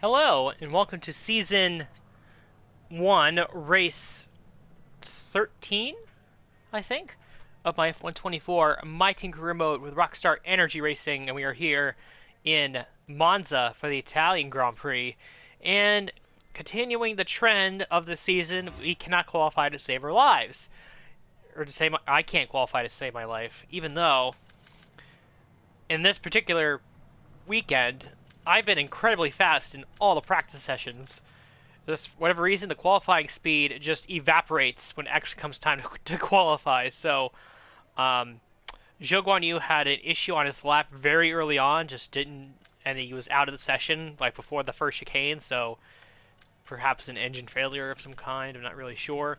Hello, and welcome to Season 1, Race 13, I think, of my F124 My Team Career Mode with Rockstar Energy Racing, and we are here in Monza for the Italian Grand Prix. And continuing the trend of the season, we cannot qualify to save our lives. Or to save I can't qualify to save my life, even though in this particular weekend, I've been incredibly fast in all the practice sessions. Just whatever reason, the qualifying speed just evaporates when it actually comes time to qualify. So, um, Zhou Guanyu had an issue on his lap very early on, just didn't, and he was out of the session like before the first chicane. So, perhaps an engine failure of some kind. I'm not really sure.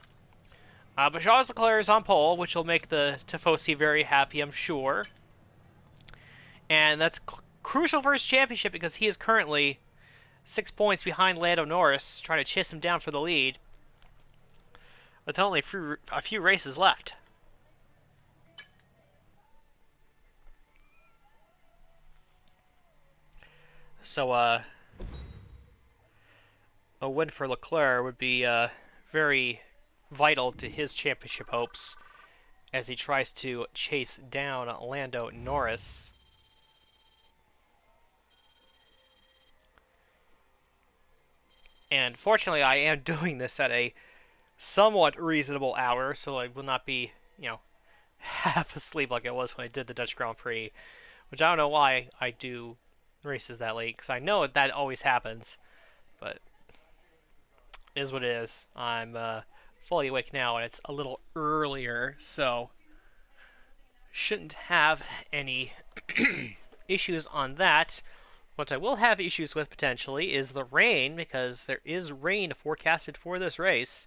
But Charles Leclerc is on pole, which will make the Tifosi very happy, I'm sure. And that's crucial for his championship because he is currently 6 points behind Lando Norris, trying to chase him down for the lead. With only a few races left. So, a win for Leclerc would be very vital to his championship hopes as he tries to chase down Lando Norris. And fortunately, I am doing this at a somewhat reasonable hour, so I will not be, half asleep like I was when I did the Dutch Grand Prix. Which I don't know why I do races that late, because I know that always happens. But it is what it is. I'm fully awake now, and it's a little earlier, so shouldn't have any issues on that. What I will have issues with potentially is the rain, because there is rain forecasted for this race.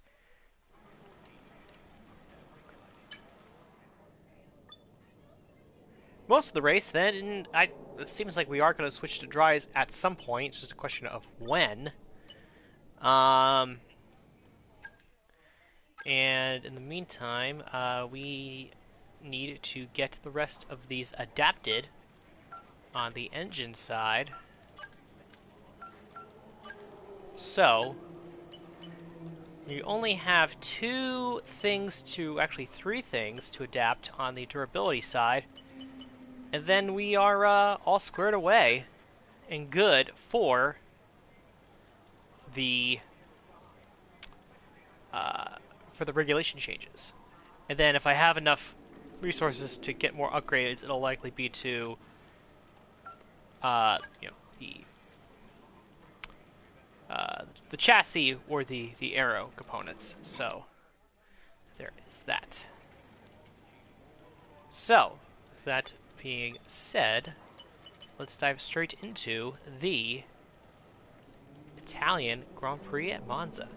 Most of the race, then, it seems like we are going to switch to dries at some point. It's just a question of when. And in the meantime, we need to get the rest of these adapted on the engine side. So, you only have actually three things to adapt on the durability side. And then we are all squared away and good for the regulation changes. And then if I have enough resources to get more upgrades, it'll likely be to the chassis or the aero components. So there is that. So that being said, let's dive straight into the Italian Grand Prix at Monza.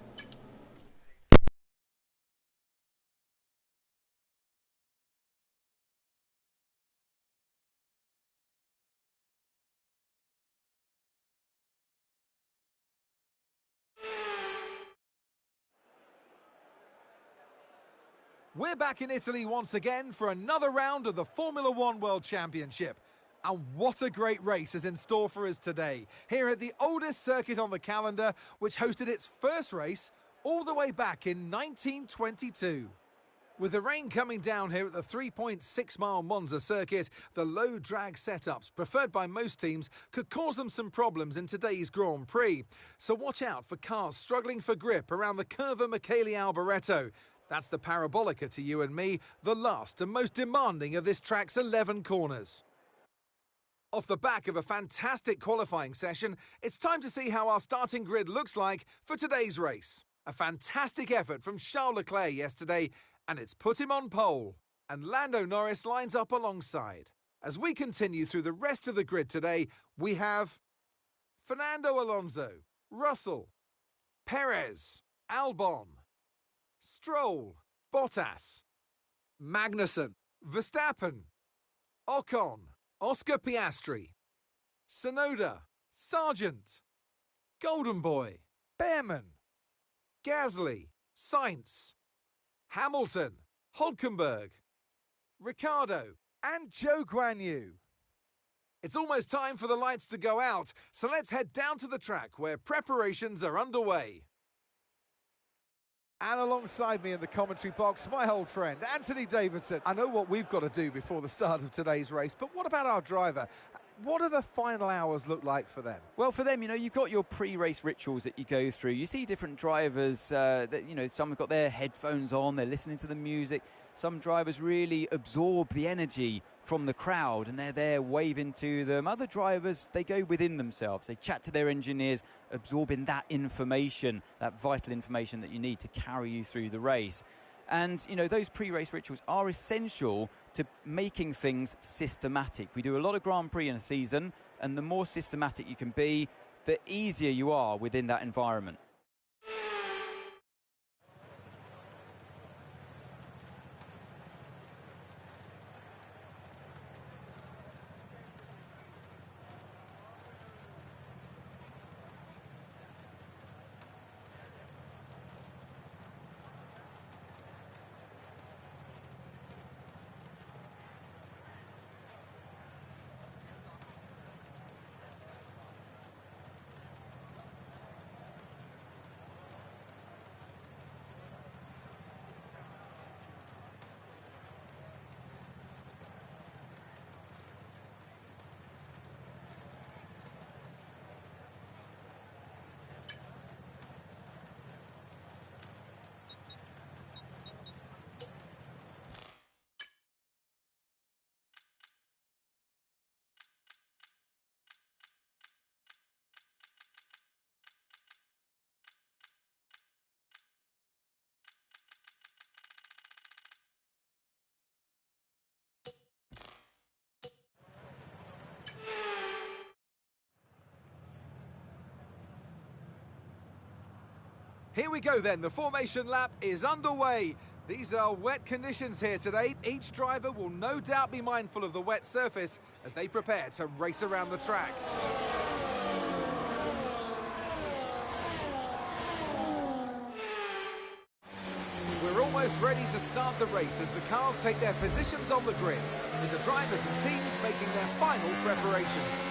We're back in Italy once again for another round of the Formula One World Championship. And what a great race is in store for us today, here at the oldest circuit on the calendar, which hosted its first race all the way back in 1922. With the rain coming down here at the 3.6-mile Monza circuit, the low drag setups preferred by most teams could cause them some problems in today's Grand Prix. So watch out for cars struggling for grip around the Curva Michele Alboreto. That's the Parabolica to you and me, the last and most demanding of this track's 11 corners. Off the back of a fantastic qualifying session, it's time to see how our starting grid looks like for today's race. A fantastic effort from Charles Leclerc yesterday, and it's put him on pole. And Lando Norris lines up alongside. As we continue through the rest of the grid today, we have Fernando Alonso, Russell, Perez, Albon, Stroll, Bottas, Magnussen, Verstappen, Ocon, Oscar Piastri, Tsunoda, Sargent, Golden Boy, Behrman, Gasly, Sainz, Hamilton, Hulkenberg, Ricciardo, and Zhou Guanyu. It's almost time for the lights to go out, so let's head down to the track where preparations are underway. And alongside me in the commentary box, my old friend, Anthony Davidson. I know what we've got to do before the start of today's race, but what about our driver? What do the final hours look like for them? Well, for them, you've got your pre-race rituals that you go through. You see different drivers that, some have got their headphones on, they're listening to the music. Some drivers really absorb the energy from the crowd and they're there waving to them. Other drivers, they go within themselves. They chat to their engineers, absorbing that information, that vital information that you need to carry you through the race. And, those pre-race rituals are essential to making things systematic. We do a lot of Grand Prix in a season, and the more systematic you can be, the easier you are within that environment. Here we go then, the formation lap is underway. These are wet conditions here today. Each driver will no doubt be mindful of the wet surface as they prepare to race around the track. We're almost ready to start the race as the cars take their positions on the grid, with the drivers and teams making their final preparations.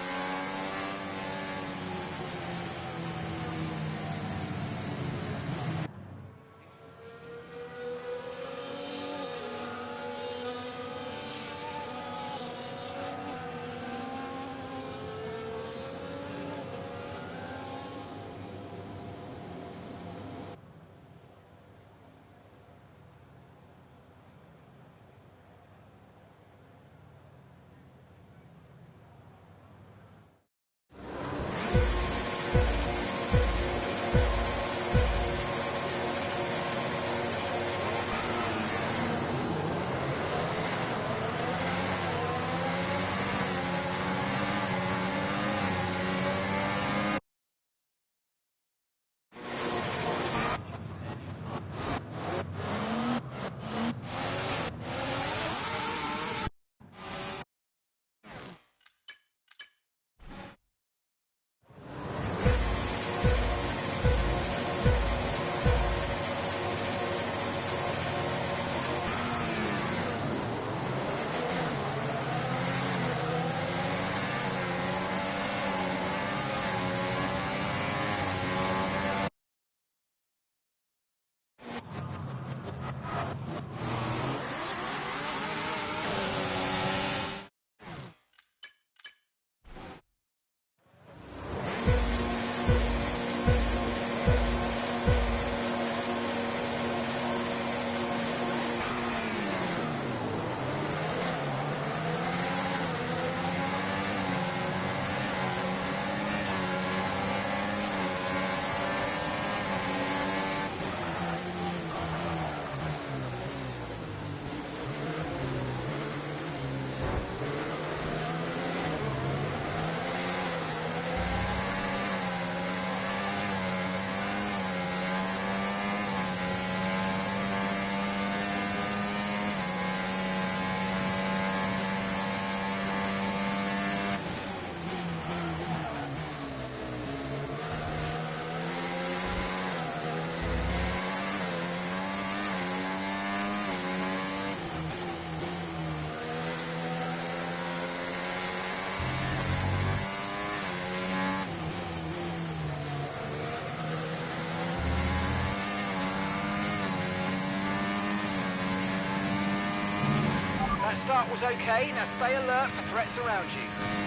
start was okay. Now stay alert for threats around you.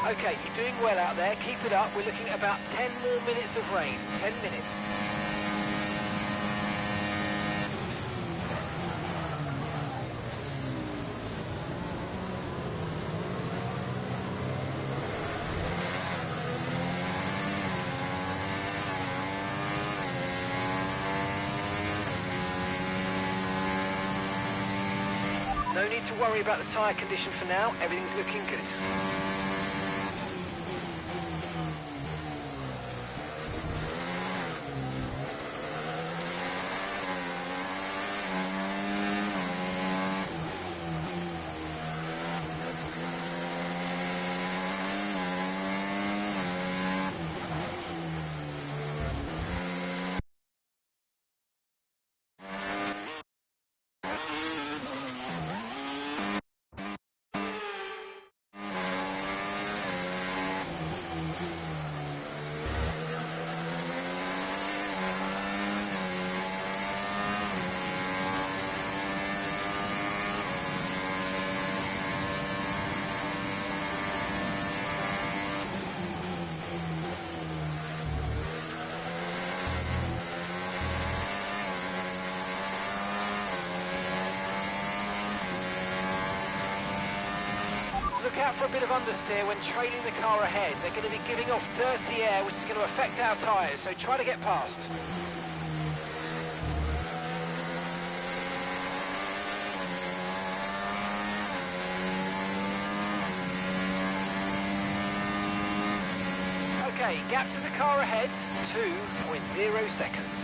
Okay, you're doing well out there. Keep it up. We're looking at about 10 more minutes of rain. 10 minutes. No need to worry about the tyre condition for now. Everything's looking good. Look out for a bit of understeer when trailing the car ahead. They're going to be giving off dirty air, which is going to affect our tyres, so try to get past. Okay, gap to the car ahead, 2.0 seconds.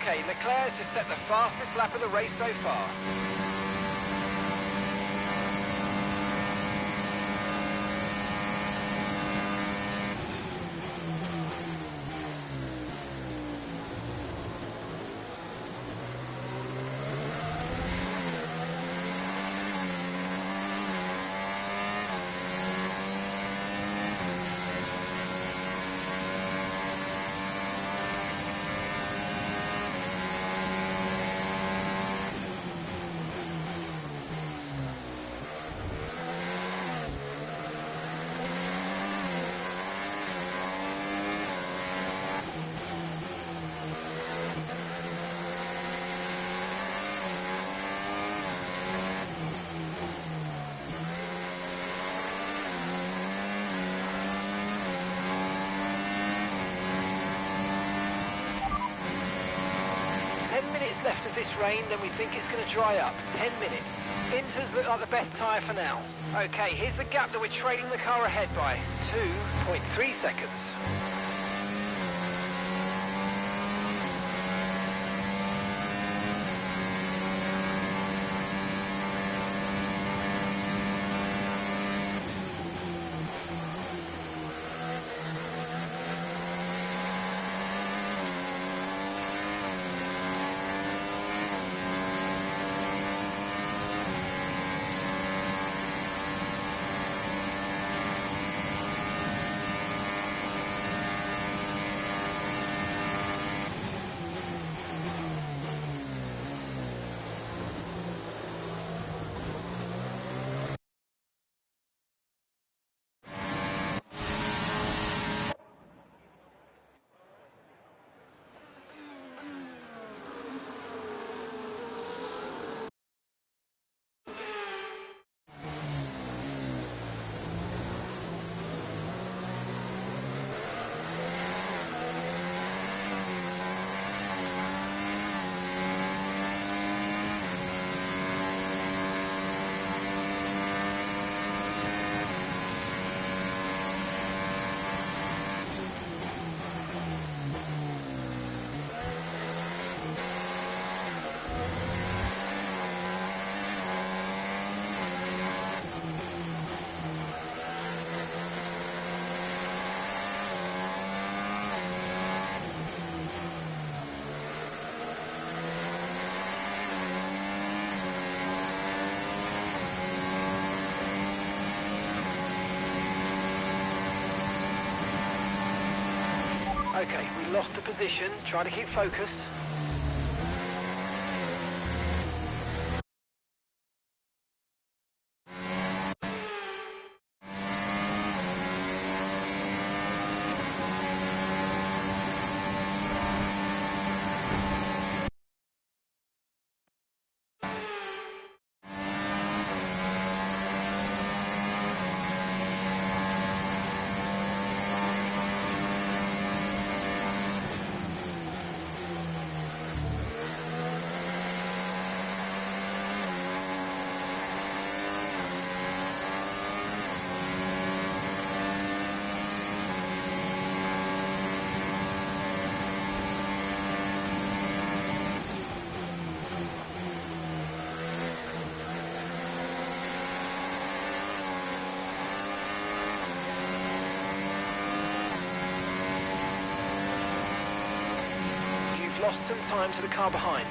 Okay, Leclerc's just set the fastest lap of the race so far. Left of this rain, then we think it's going to dry up. 10 minutes. Inters look like the best tyre for now. Okay, here's the gap that we're trailing the car ahead by. 2.3 seconds. Okay, we lost the position. Try to keep focus. Lost some time to the car behind.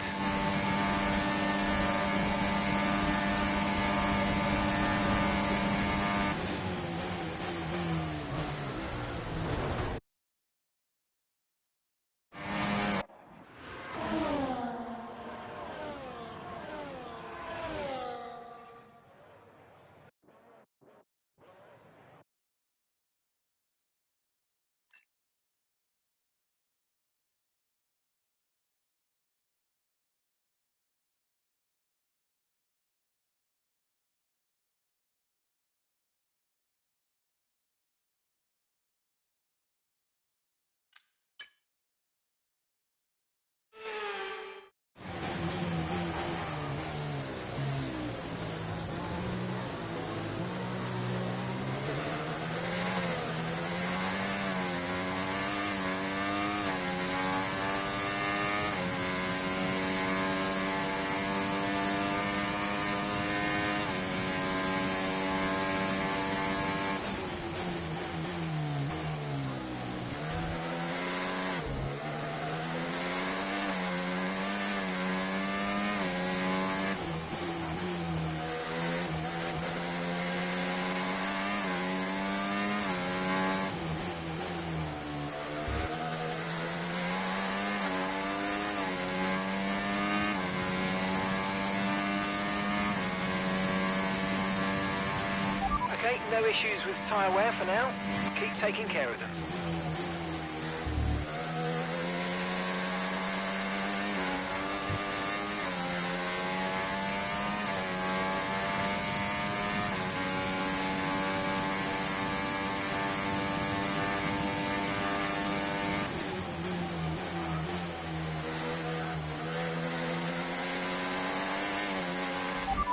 Okay, no issues with tyre wear for now. Keep taking care of them.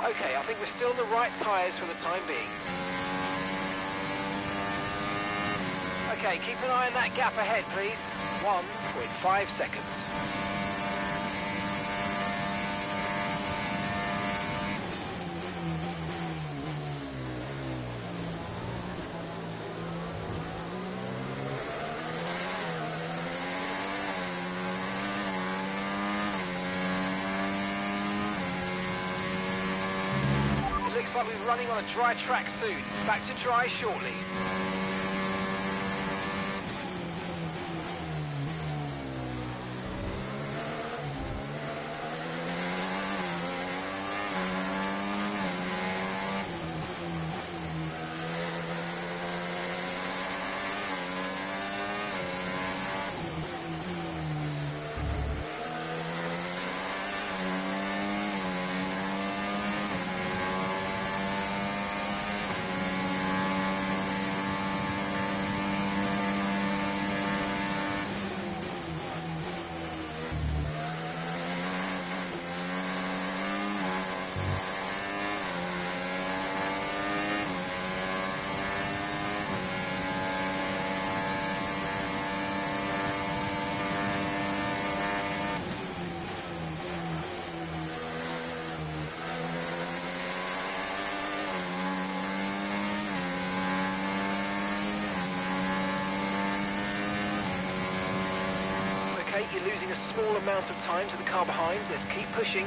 Okay, I think we're still in the right tyres for the time being. Okay, keep an eye on that gap ahead, please. 1.5 seconds. It looks like we're running on a dry track soon. Back to dry shortly. Okay, you're losing a small amount of time to the car behind. Let's keep pushing.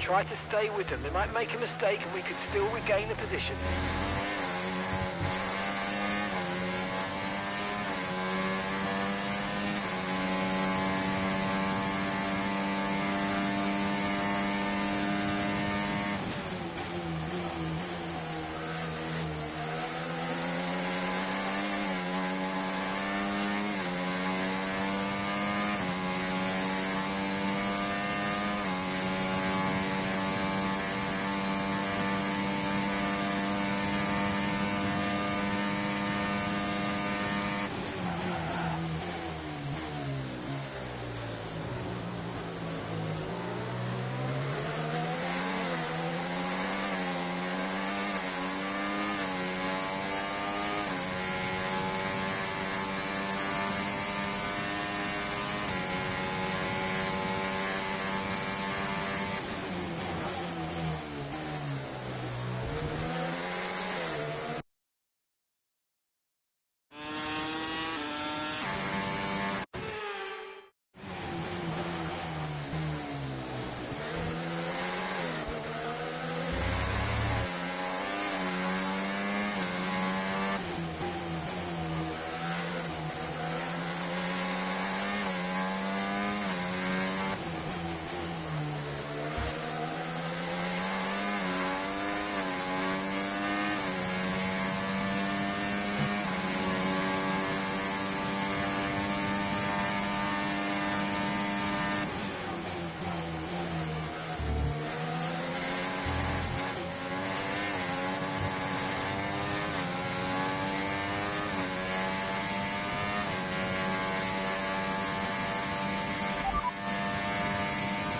Try to stay with them. They might make a mistake and we could still regain the position.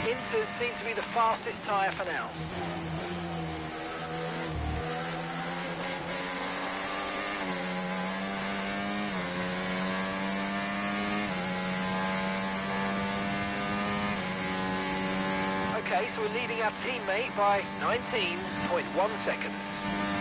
Inters seem to be the fastest tyre for now. Okay, so we're leading our teammate by 19.1 seconds.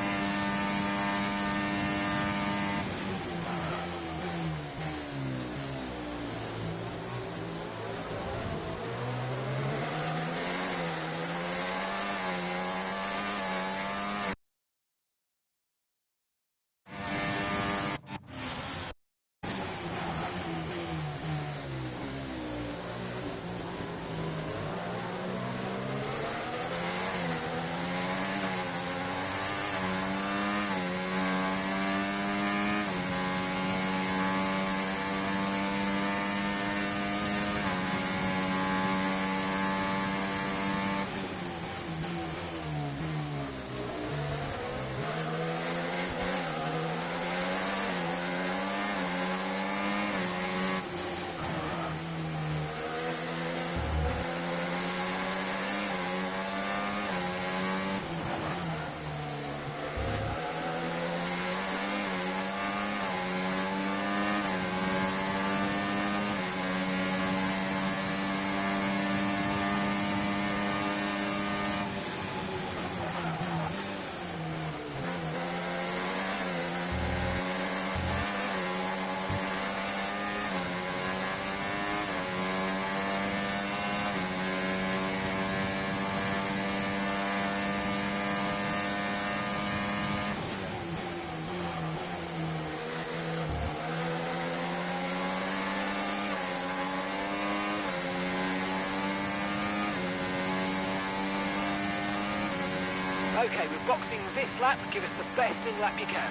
Okay, we're boxing this lap. Give us the best in lap you can.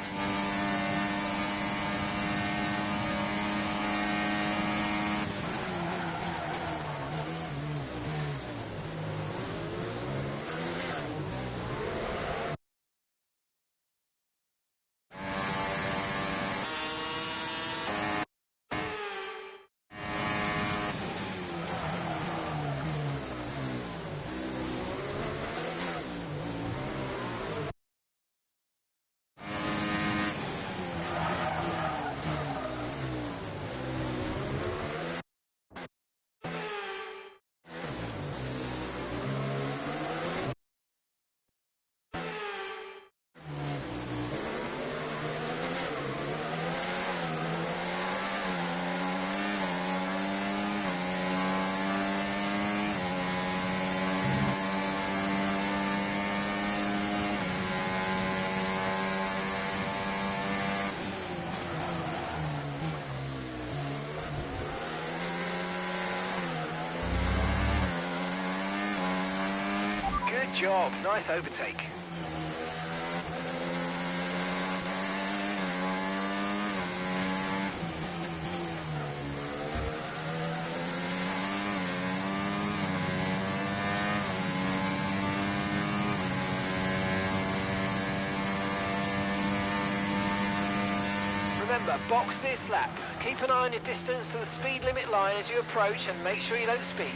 job. Nice overtake. Remember, box this lap. Keep an eye on your distance to the speed limit line as you approach and make sure you don't speed.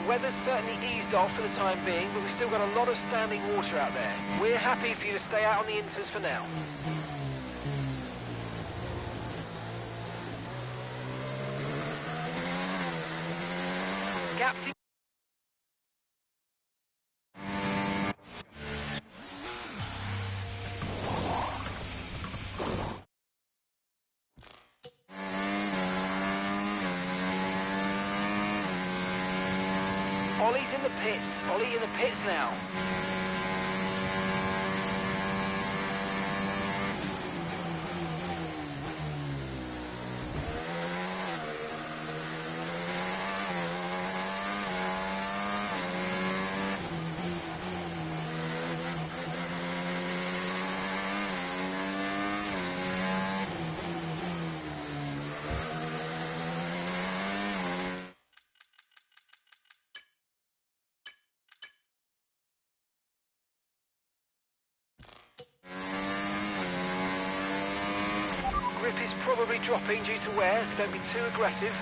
The weather's certainly eased off for the time being, but we've still got a lot of standing water out there. We're happy for you to stay out on the inters for now. Gap to Ollie's in the pits. Ollie in the pits now. Grip is probably dropping due to wear, so don't be too aggressive.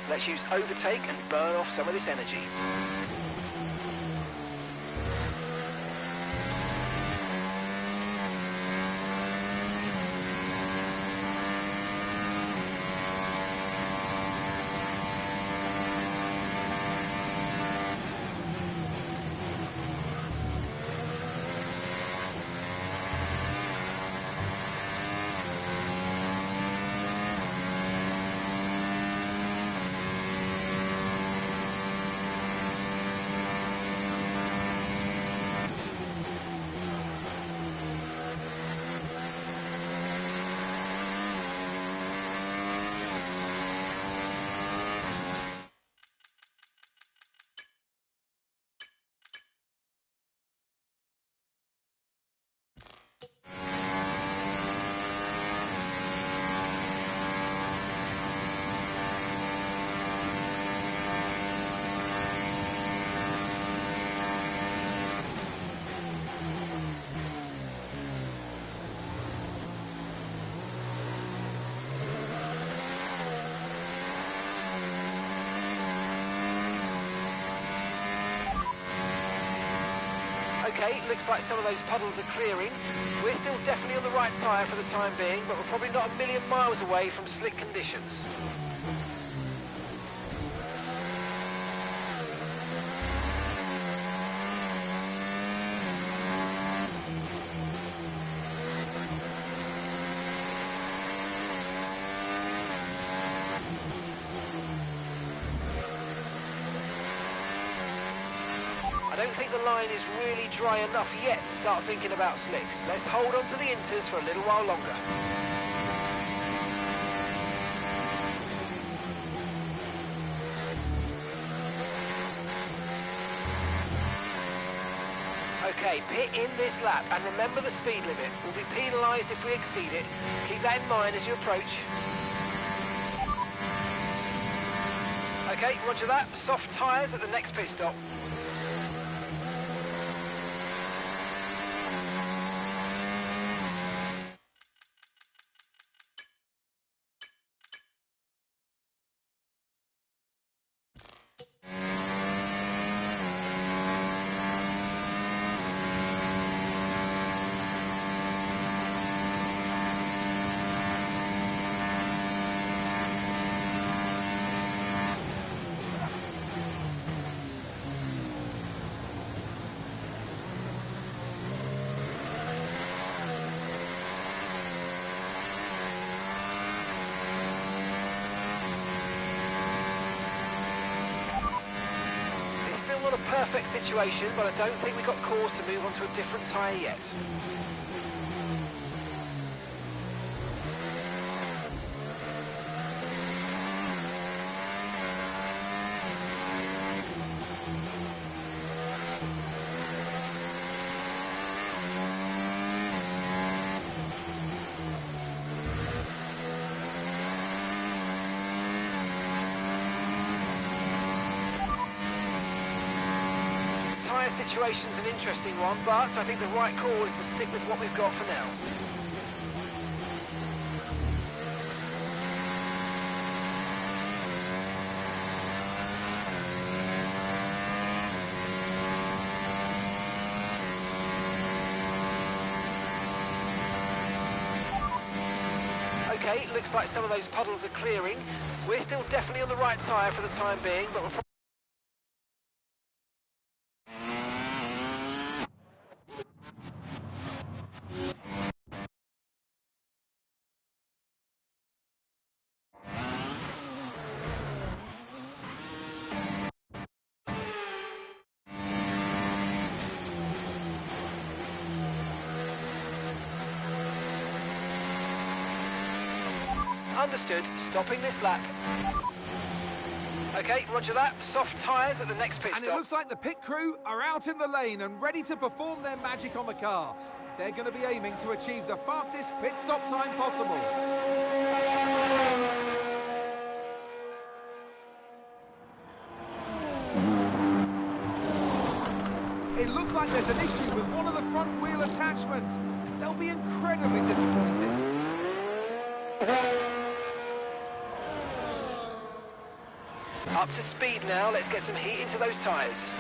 Let's use overtake and burn off some of this energy. Okay, looks like some of those puddles are clearing. We're still definitely on the right tyre for the time being, but we're probably not a million miles away from slick conditions. I don't think the line is really dry enough yet to start thinking about slicks. Let's hold on to the inters for a little while longer. Okay, pit in this lap and remember the speed limit. We'll be penalised if we exceed it. Keep that in mind as you approach. Okay, roger that. Soft tyres at the next pit stop. Not a perfect situation, but I don't think we've got cause to move on to a different tyre yet. Situation's an interesting one, but I think the right call is to stick with what we've got for now. Okay, looks like some of those puddles are clearing. We're still definitely on the right tyre for the time being, but we're probably... Understood. Stopping this lap. Okay, roger that. Soft tyres at the next pit stop. And it looks like the pit crew are out in the lane and ready to perform their magic on the car. They're going to be aiming to achieve the fastest pit stop time possible. It looks like there's an issue with one of the front wheel attachments. They'll be incredibly disappointed. Up to speed now, let's get some heat into those tyres.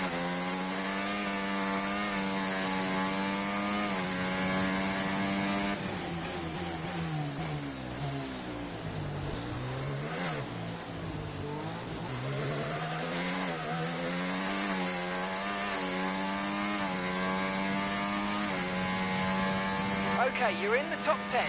Okay, you're in the top 10.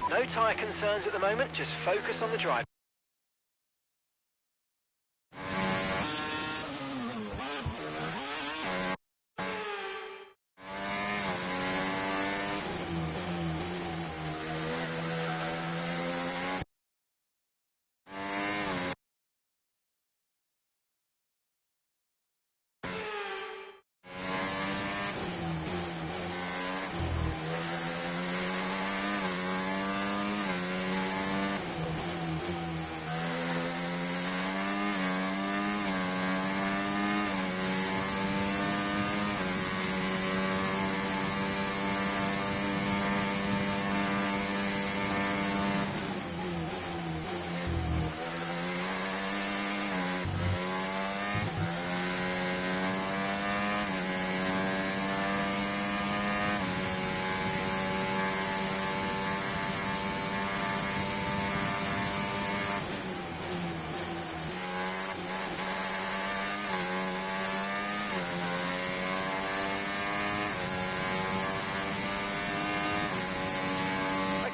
No tyre concerns at the moment, just focus on the drive.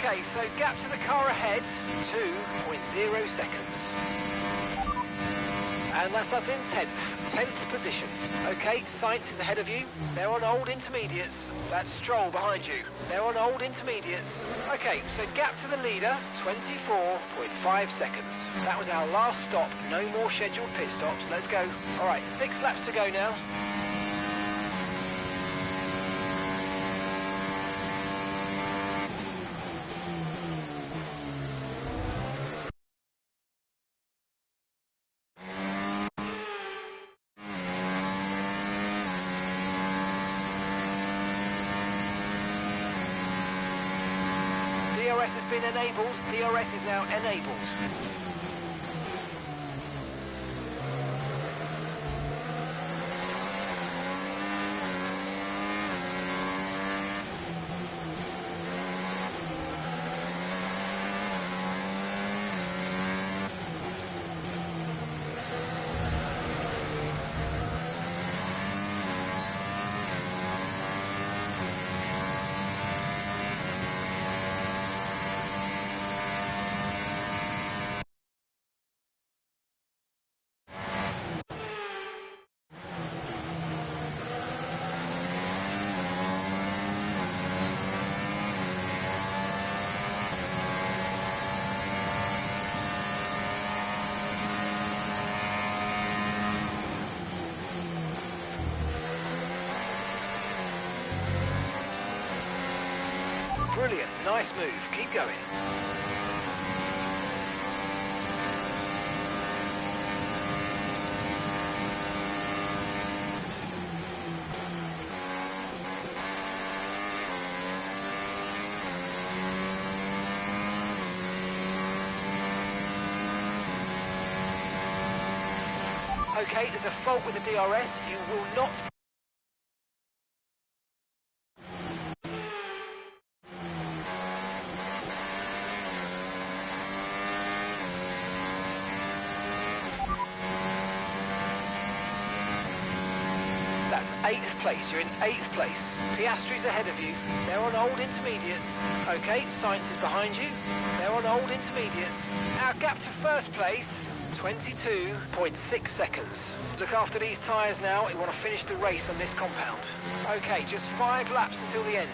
Okay, so gap to the car ahead, 2.0 seconds. And that's us in 10th position. Okay, Sainz is ahead of you. They're on old intermediates. That's Stroll behind you. They're on old intermediates. Okay, so gap to the leader, 24.5 seconds. That was our last stop. No more scheduled pit stops. Let's go. All right, 6 laps to go now. DRS has been enabled. DRS is now enabled. Brilliant, nice move, keep going. Okay, there's a fault with the DRS. You will not... That's 8th place. You're in 8th place. Piastri's ahead of you. They're on old intermediates. Okay, Sainz is behind you. They're on old intermediates. Our gap to first place, 22.6 seconds. Look after these tyres now. You want to finish the race on this compound. Okay, just 5 laps until the end.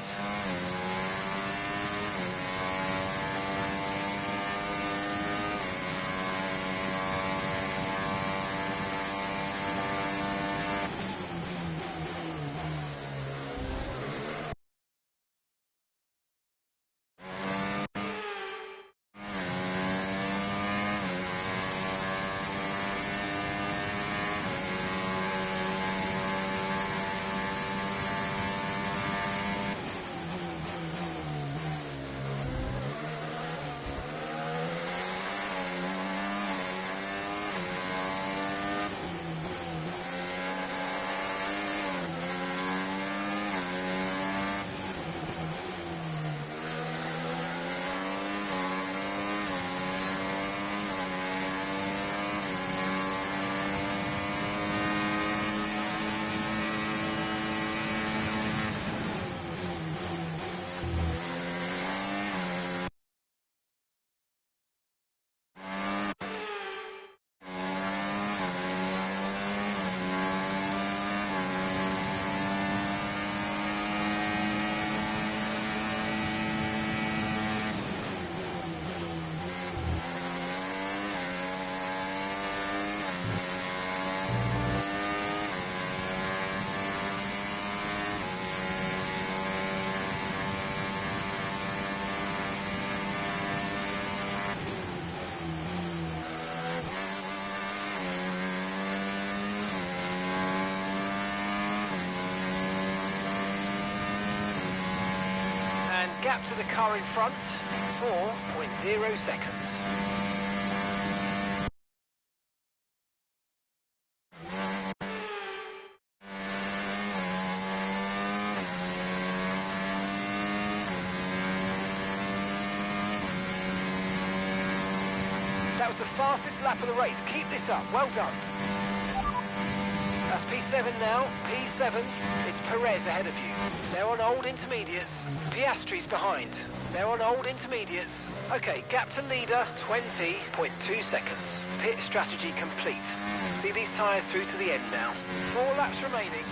Gap to the car in front, 4.0 seconds. That was the fastest lap of the race. Keep this up. Well done. That's P7 now. P7. It's Perez ahead of you. They're on old intermediates. Piastri's behind. They're on old intermediates. Okay, gap to leader, 20.2 seconds. Pit strategy complete. See these tyres through to the end now. 4 laps remaining.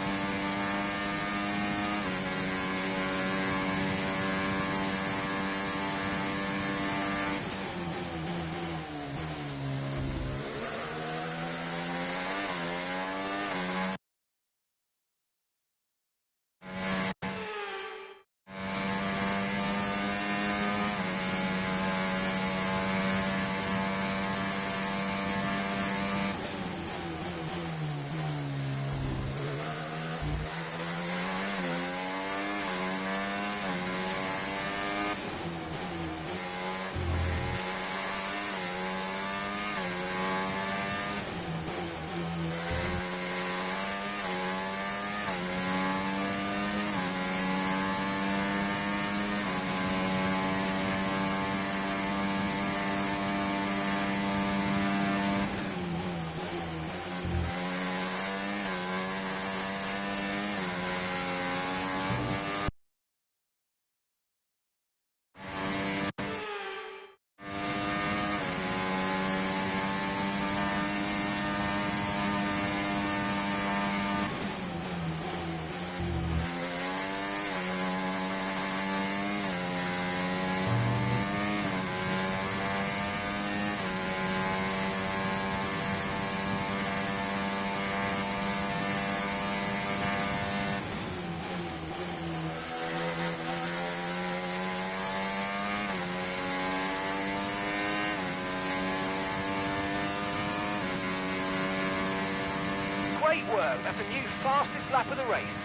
Great work. That's a new fastest lap of the race.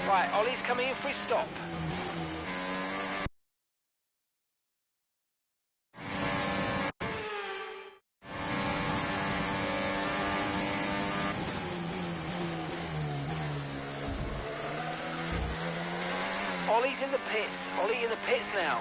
Right, Ollie's coming in for his stop. Ollie's in the pits. Ollie in the pits now.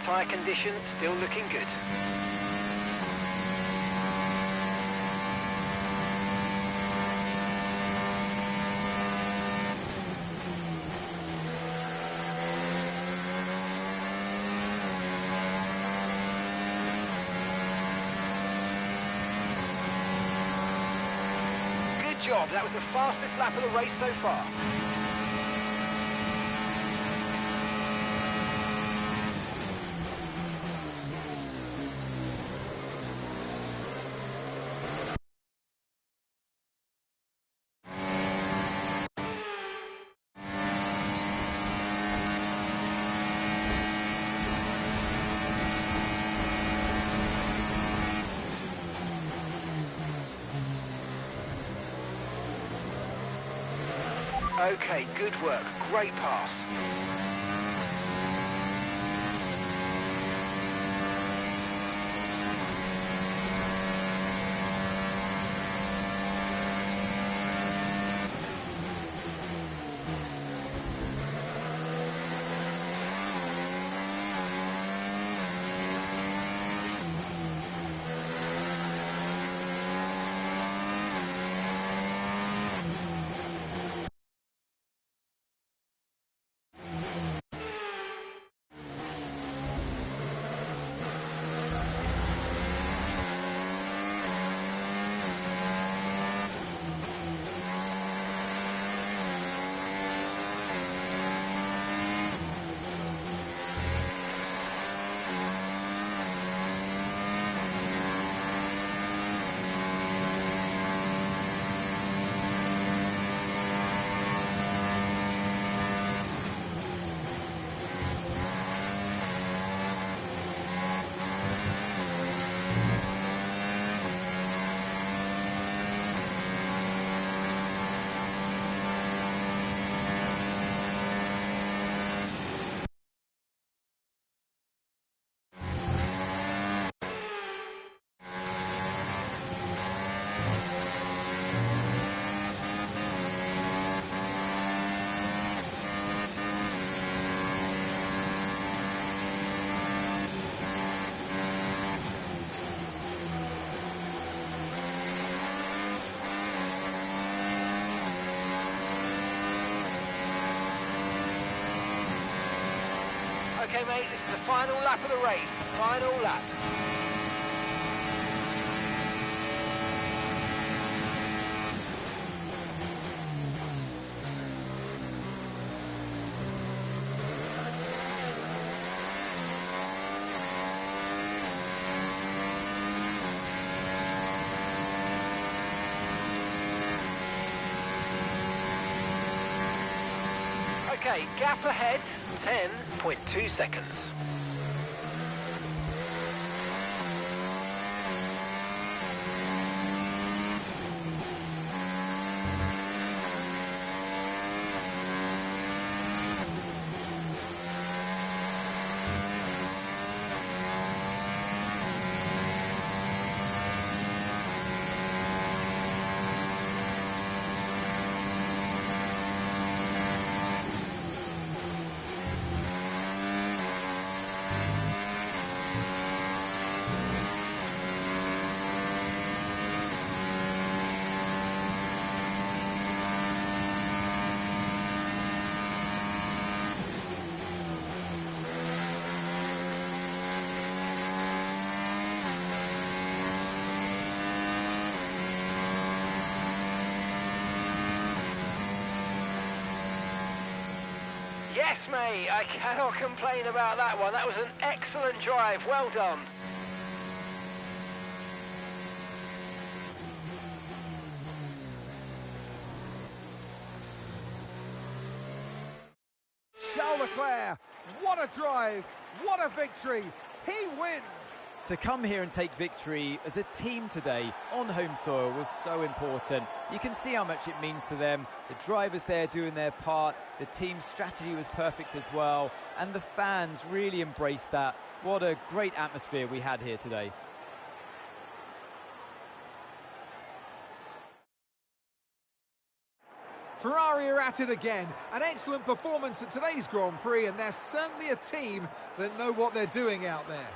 Tyre condition still looking good. Good job, that was the fastest lap of the race so far. Okay, good work. Great pass. Okay, mate, this is the final lap of the race. Final lap. Okay, gap ahead, 10.2 seconds. Yes, mate, I cannot complain about that one. That was an excellent drive. Well done. Charles Leclerc, what a drive, what a victory. He wins. To come here and take victory as a team today on home soil was so important. You can see how much it means to them. The drivers there doing their part. The team's strategy was perfect as well. And the fans really embraced that. What a great atmosphere we had here today. Ferrari are at it again. An excellent performance at today's Grand Prix, and they're certainly a team that know what they're doing out there.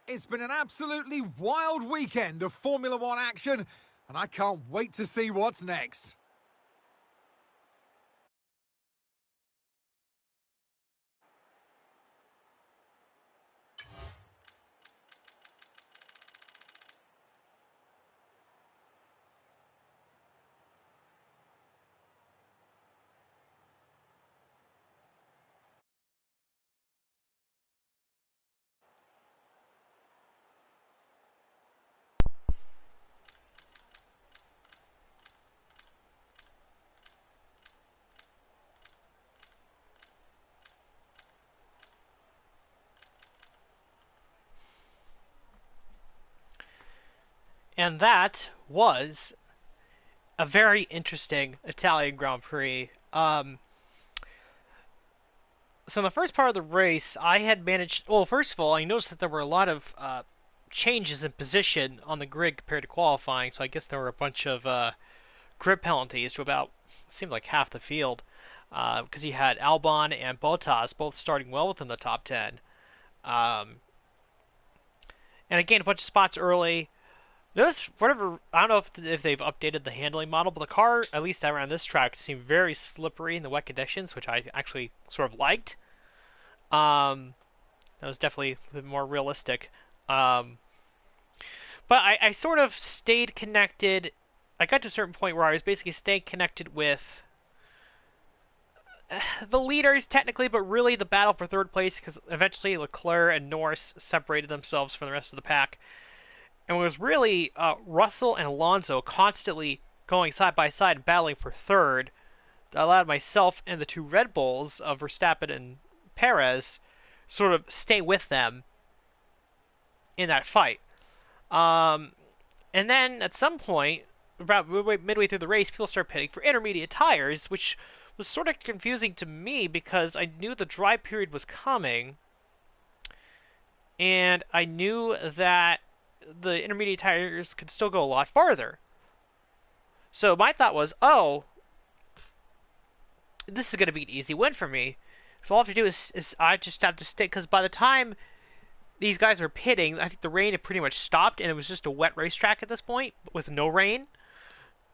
It's been an absolutely wild weekend of Formula One action, and I can't wait to see what's next. And that was a very interesting Italian Grand Prix. So in the first part of the race, I had managed. Well, first of all, I noticed that there were a lot of changes in position on the grid compared to qualifying. So I guess there were a bunch of grid penalties to about it seemed like half the field, because you had Albon and Bottas both starting well within the top 10, and again a bunch of spots early. Notice whatever I don't know if they've updated the handling model, but the car, at least around this track, seemed very slippery in the wet conditions, which I actually sort of liked. That was definitely a bit more realistic. But I sort of stayed connected. I got to a certain point where I was basically staying connected with the leaders technically, but really the battle for third place, because eventually Leclerc and Norris separated themselves from the rest of the pack. And it was really Russell and Alonso constantly going side by side and battling for third that allowed myself and the two Red Bulls of Verstappen and Perez sort of stay with them in that fight. And then at some point, about midway through the race, people started pitting for intermediate tires, which was sort of confusing to me because I knew the dry period was coming, and I knew that the intermediate tires could still go a lot farther. So my thought was, oh, this is going to be an easy win for me. So all I have to do is I just have to stick, because by the time these guys were pitting, I think the rain had pretty much stopped, and it was just a wet racetrack at this point with no rain.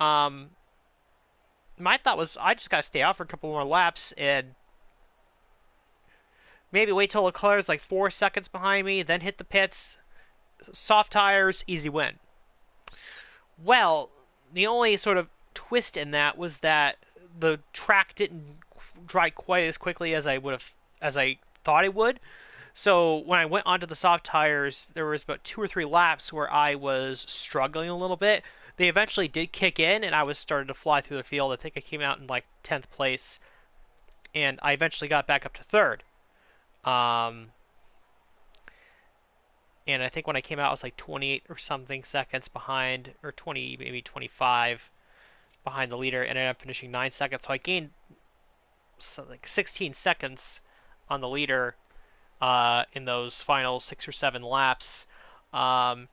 Um, my thought was I just got to stay out for a couple more laps and maybe wait till Leclerc's like 4 seconds behind me, then hit the pits, soft tires, easy win. Well, the only sort of twist in that was that the track didn't dry quite as quickly as I thought it would. So when I went onto the soft tires, there was about 2 or 3 laps where I was struggling a little bit. They eventually did kick in, and I was starting to fly through the field. I think I came out in like 10th place, and I eventually got back up to third. Um, and I think when I came out, I was like 28 or something seconds behind, or 20, maybe 25 behind the leader, and I ended up finishing 9 seconds. So I gained like 16 seconds on the leader in those final 6 or 7 laps. Um,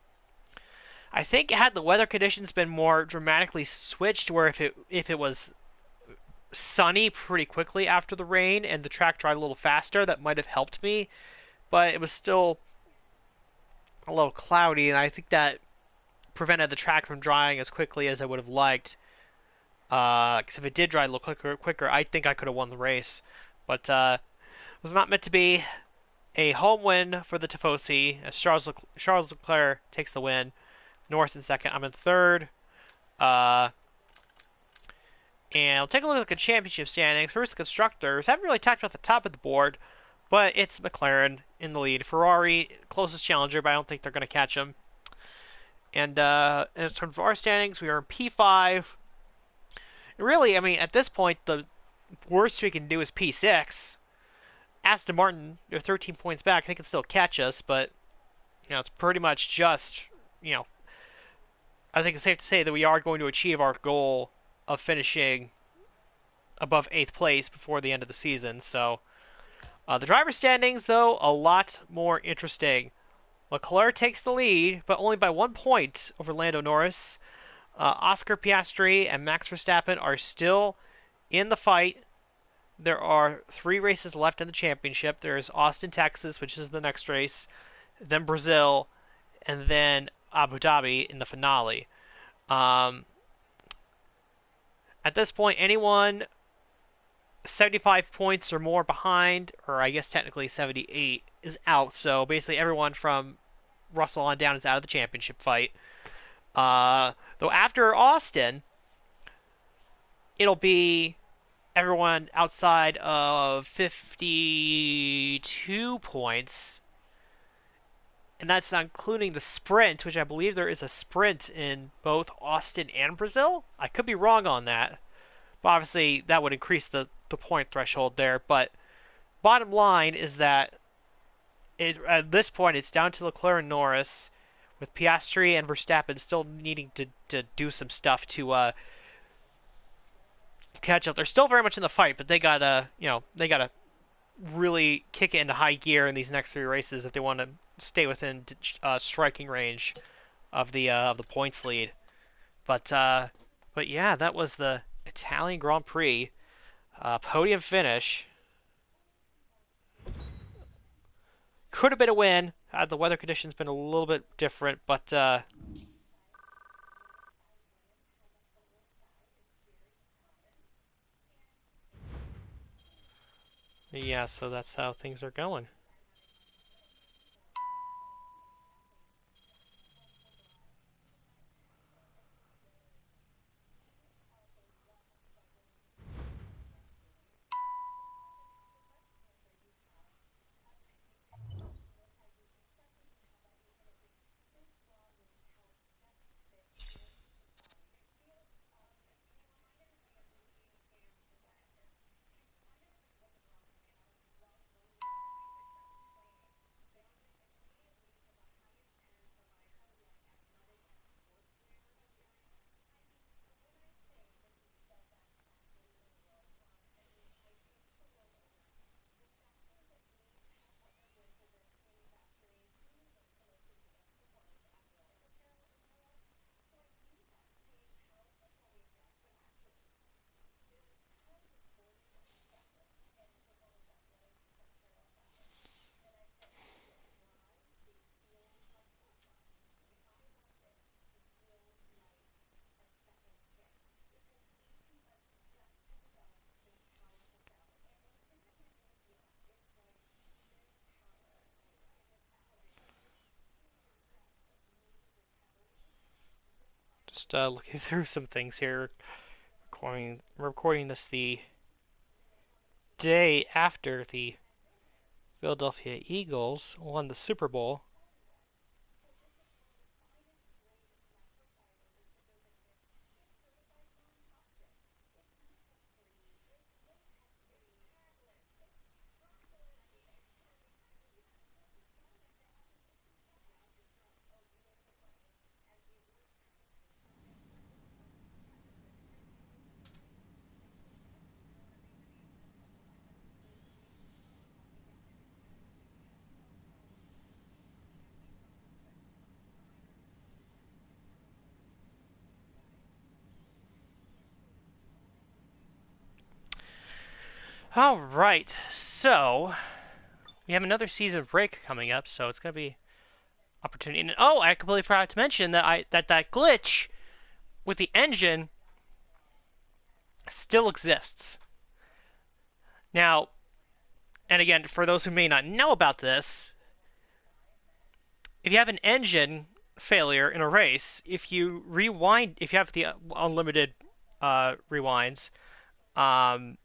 I think had the weather conditions been more dramatically switched, where if it was sunny pretty quickly after the rain and the track dried a little faster, that might have helped me. But it was still a little cloudy, and I think that prevented the track from drying as quickly as I would have liked. Because if it did dry a little quicker, I think I could have won the race. But it was not meant to be. A home win for the Tifosi as Charles Leclerc takes the win. Norris in second. I'm in third. And I'll take a look at the championship standings. First, the constructors haven't really talked about the top of the board, but it's McLaren in the lead. Ferrari, closest challenger, but I don't think they're going to catch them. And in terms of our standings, we are in P5. Really, I mean, at this point, the worst we can do is P6. Aston Martin, they're 13 points back. They can still catch us, but it's pretty much just, I think it's safe to say that we are going to achieve our goal of finishing above 8th place before the end of the season. So the driver standings, though, a lot more interesting. Leclerc takes the lead, but only by 1 point over Lando Norris. Oscar Piastri and Max Verstappen are still in the fight. There are 3 races left in the championship. There's Austin, Texas, which is the next race, then Brazil, and then Abu Dhabi in the finale. At this point, anyone 75 points or more behind, or I guess technically 78, is out. So basically everyone from Russell on down is out of the championship fight. Though after Austin, it'll be everyone outside of 52 points. And that's not including the sprint, which I believe there is a sprint in both Austin and Brazil. I could be wrong on that. But obviously, that would increase the point threshold there. But bottom line is that at this point, it's down to Leclerc and Norris, with Piastri and Verstappen still needing to do some stuff to catch up. They're still very much in the fight, but they gotta really kick it into high gear in these next 3 races if they want to stay within striking range of the points lead. But yeah, that was the Italian Grand Prix podium finish. Could have been a win had the weather conditions been a little bit different, but yeah, so that's how things are going. Just looking through some things here. Recording this the day after the Philadelphia Eagles won the Super Bowl. All right, so we have another season break coming up, so it's gonna be opportunity. And oh, I completely forgot to mention that glitch with the engine still exists. Now, and again, for those who may not know about this, if you have an engine failure in a race, if you rewind, if you have the unlimited rewinds, um,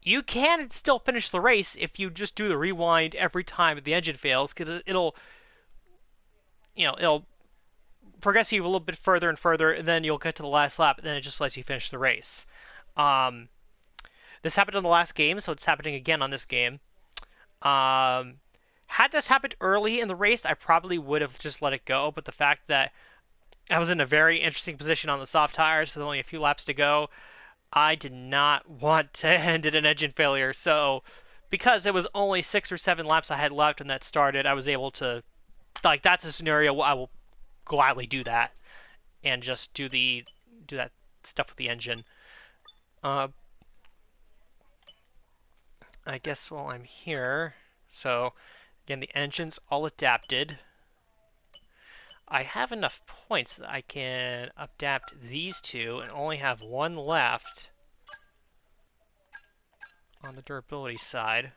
you can still finish the race if you just do the rewind every time the engine fails, because it'll progress you a little bit further and further, and then you'll get to the last lap, and then it just lets you finish the race. Um, this happened in the last game, so it's happening again on this game. Had this happened early in the race, I probably would have just let it go, but the fact that I was in a very interesting position on the soft tires with only a few laps to go, I did not want to end in an engine failure. So, because it was only 6 or 7 laps I had left when that started, I was able to, like, that's a scenario I will gladly do that and just do that stuff with the engine. Uh, I guess while I'm here, so again, the engine's all adapted. I have enough points that I can adapt these two and only have one left on the durability side.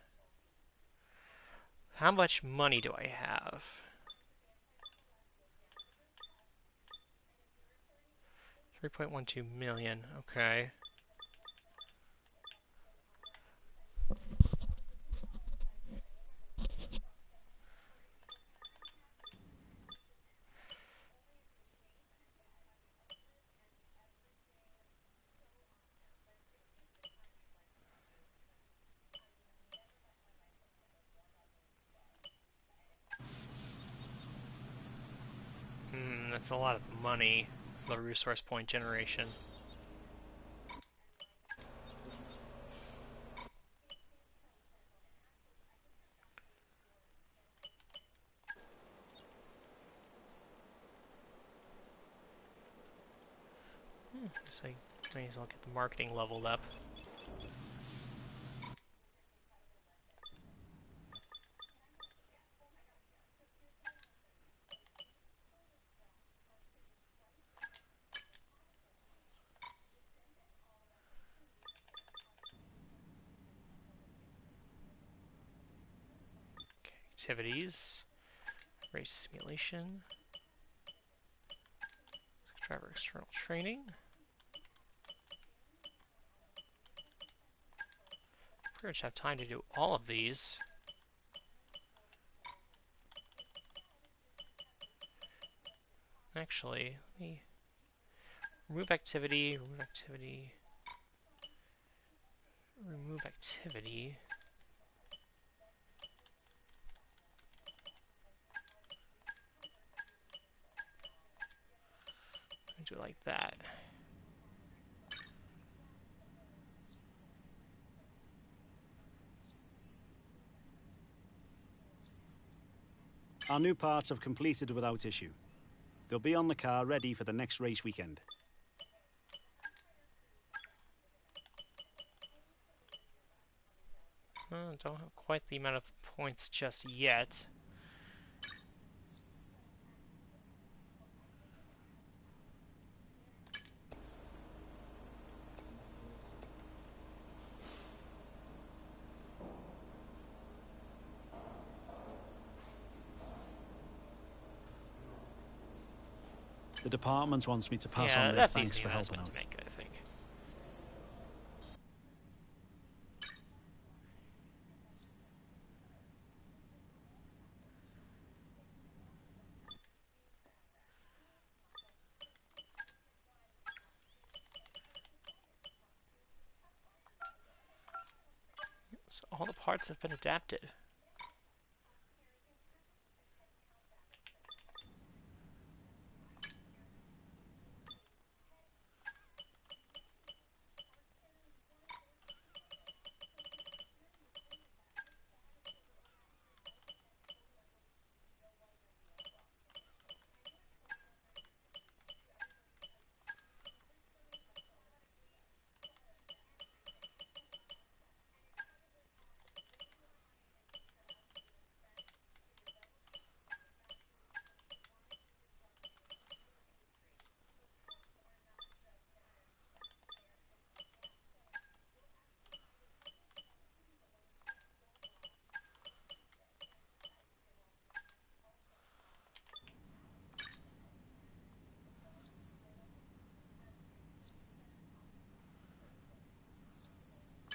How much money do I have? 3.12 million, okay. That's a lot of money for the resource point generation. So I may as well get the marketing leveled up. Okay, activities, race simulation, driver external training. Pretty much have time to do all of these. Actually, let me remove activity, remove activity, remove activity. Do it like that. Our new parts have completed without issue. They'll be on the car ready for the next race weekend. Don't have quite the amount of points just yet. The department wants me to pass Yeah, on their that's thanks easy for helping investment out. to make, I think. So all the parts have been adapted.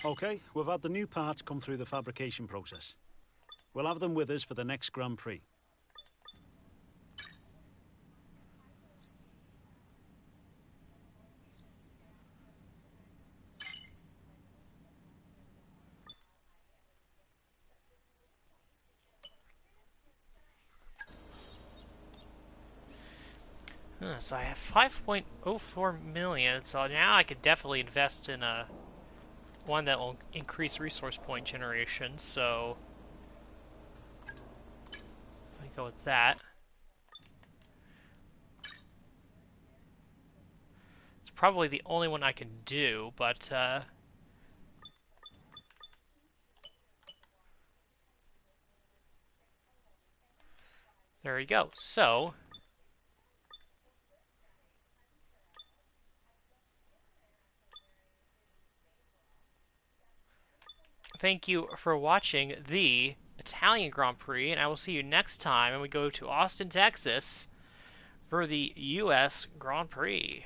Okay, we've had the new parts come through the fabrication process. We'll have them with us for the next Grand Prix. So I have 5.04 million, so now I could definitely invest in a one that will increase resource point generation, so I go with that. It's probably the only one I can do, but there you go. So thank you for watching the Italian Grand Prix, and I will see you next time when we go to Austin, Texas for the U.S. Grand Prix.